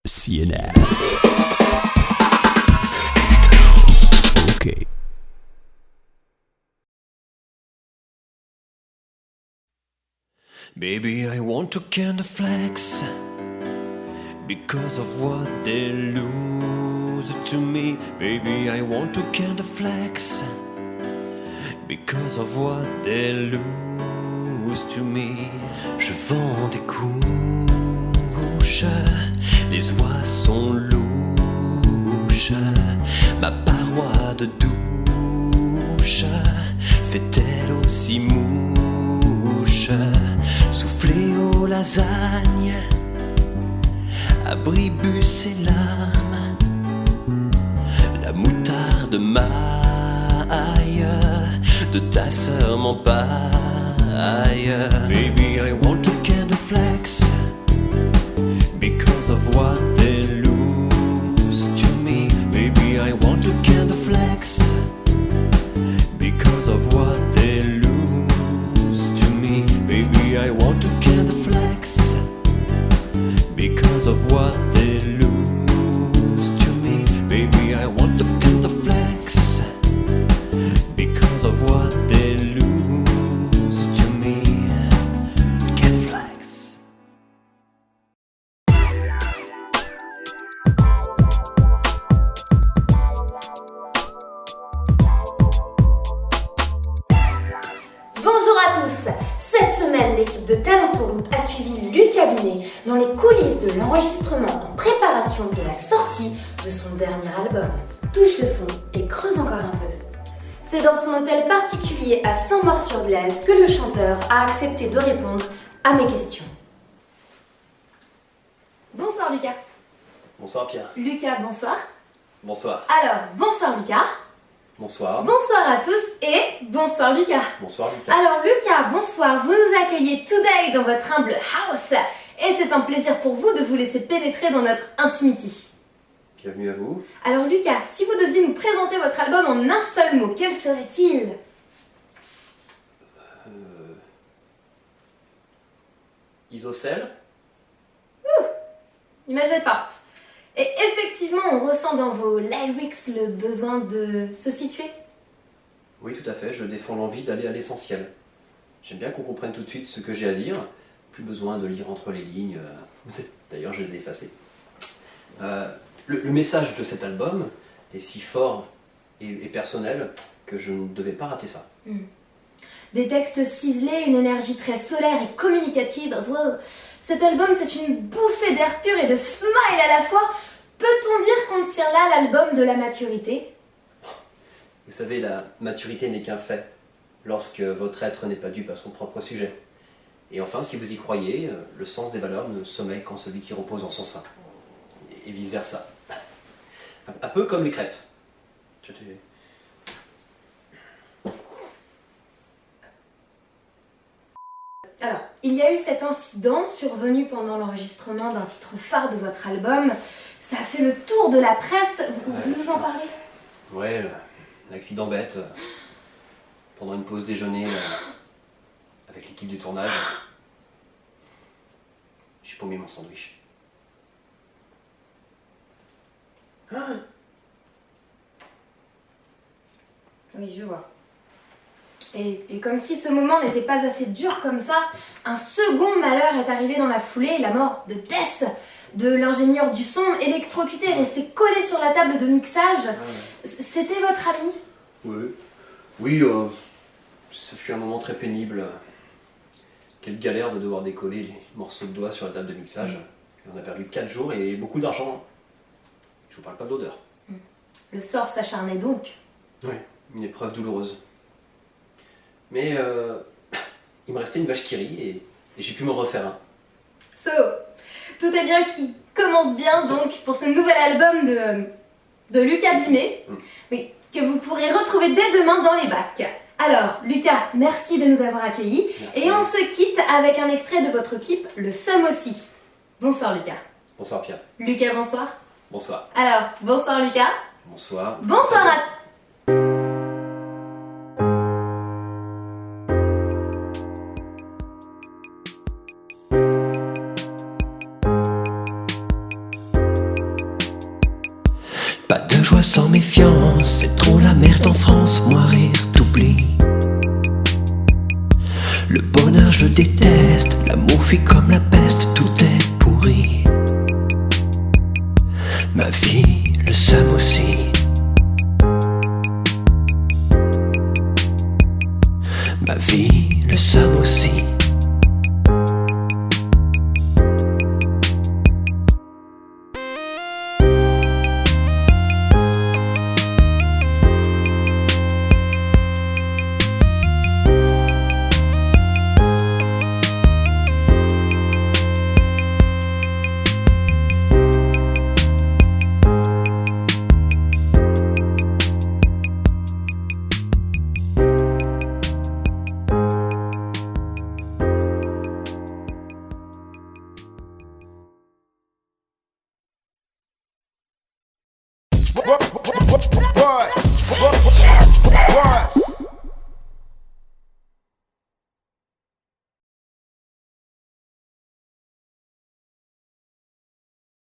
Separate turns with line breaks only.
CNS. Okay.
Baby, I want to kind of flex because of what they lose to me. Baby, I want to kind of flex because of what they lose to me. Je vends des couches, les oies sont louches. Ma paroi de douche fait-elle aussi mouche? Souffler aux lasagnes, abribus et larmes, la moutarde maille de ta sœur m'empaille. Baby, I want to kind of flex because of what they lose to me. Baby, I want to kind of flex because of what they lose to me. Baby, I want to kind of flex because of what they lose to me. Baby, I want to kind of flex because of what they lose to me. Can't flex.
Bonjour à tous. Cette semaine, l'équipe de Talent Route a suivi Lucas Binet dans les coulisses de l'enregistrement en préparation de la sortie de son dernier album. Touche le fond et creuse encore un peu. C'est dans son hôtel particulier à Saint-Maur-sur-Glaise que le chanteur a accepté de répondre à mes questions. Bonsoir Lucas.
Bonsoir Pierre.
Lucas, bonsoir.
Bonsoir.
Alors, bonsoir Lucas.
Bonsoir.
Bonsoir à tous et bonsoir Lucas.
Bonsoir Lucas.
Alors Lucas, bonsoir, vous nous accueillez today dans votre humble house et c'est un plaisir pour vous de vous laisser pénétrer dans notre intimity.
Bienvenue à vous.
Alors Lucas, si vous deviez nous présenter votre album en un seul mot, quel serait-il?
Isocèle.
Image est forte. Et effectivement, on ressent dans vos lyrics le besoin de se situer.
Oui, tout à fait, je défends l'envie d'aller à l'essentiel. J'aime bien qu'on comprenne tout de suite ce que j'ai à dire. Plus besoin de lire entre les lignes. D'ailleurs, je les ai effacées. Le message de cet album est si fort et personnel que je ne devais pas rater ça.
Des textes ciselés, une énergie très solaire et communicative. Cet album, c'est une bouffée d'air pur et de smile à la fois. Peut-on dire qu'on tire là l'album de la maturité?
Vous savez, la maturité n'est qu'un fait, lorsque votre être n'est pas dupe à son propre sujet. Et enfin, si vous y croyez, le sens des valeurs ne sommeille qu'en celui qui repose en son sein. Et vice-versa. Un peu comme les crêpes.
Alors, il y a eu cet incident survenu pendant l'enregistrement d'un titre phare de votre album. Ça a fait le tour de la presse. Vous nous en parlez?
Ouais, l'accident bête. Pendant une pause déjeuner avec l'équipe du tournage, j'ai paumé mon sandwich.
Oui, je vois. Et comme si ce moment n'était pas assez dur comme ça, un second malheur est arrivé dans la foulée, la mort de Tess, de l'ingénieur du son, électrocuté, resté collé sur la table de mixage. C'était votre ami?
Oui, ça fut un moment très pénible. Quelle galère de devoir décoller les morceaux de doigts sur la table de mixage. On a perdu 4 jours et beaucoup d'argent. Je vous parle pas d'odeur.
Le sort s'acharnait donc.
Oui, une épreuve douloureuse. Mais il me restait une vache qui rit et j'ai pu m'en refaire un.
Tout est bien qui commence bien donc pour ce nouvel album de Lucas Binet. Oui, que vous pourrez retrouver dès demain dans les bacs. Alors, Lucas, merci de nous avoir accueillis.
Merci.
Et on se quitte avec un extrait de votre clip, Le Somme aussi. Bonsoir Lucas.
Bonsoir Pierre.
Lucas, bonsoir.
Bonsoir.
Alors, bonsoir Lucas.
Bonsoir.
Bonsoir à
joie sans méfiance, c'est trop la merde en France, moi rire t'oublie. Le bonheur je le déteste, l'amour fuit comme la peste, tout est pourri. Ma vie, le seum aussi. Ma vie, le seum aussi.